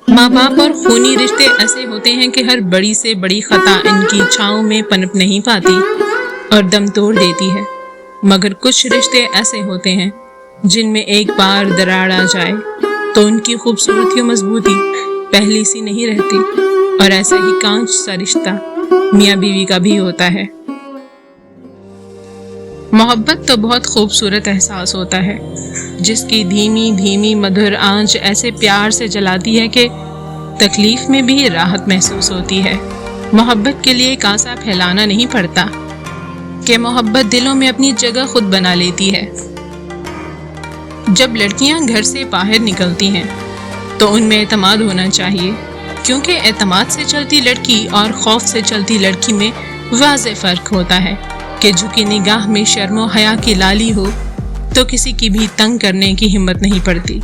ماں باپ اور خونی رشتے ایسے ہوتے ہیں کہ ہر بڑی سے بڑی خطا ان کی چھاؤں میں پنپ نہیں پاتی اور دم توڑ دیتی ہے، مگر کچھ رشتے ایسے ہوتے ہیں جن میں ایک بار دراڑ آ جائے تو ان کی خوبصورتی و مضبوطی پہلی سی نہیں رہتی، اور ایسا ہی کانچ سا رشتہ میاں بیوی کا بھی ہوتا ہے۔ محبت تو بہت خوبصورت احساس ہوتا ہے، جس کی دھیمی دھیمی مدھر آنچ ایسے پیار سے جلاتی ہے کہ تکلیف میں بھی راحت محسوس ہوتی ہے۔ محبت کے لیے کاسا پھیلانا نہیں پڑتا کہ محبت دلوں میں اپنی جگہ خود بنا لیتی ہے۔ جب لڑکیاں گھر سے باہر نکلتی ہیں تو ان میں اعتماد ہونا چاہیے، کیونکہ اعتماد سے چلتی لڑکی اور خوف سے چلتی لڑکی میں واضح فرق ہوتا ہے کہ جھکی نگاہ میں شرم و حیا کی لالی ہو تو کسی کی بھی تنگ کرنے کی ہمت نہیں پڑتی۔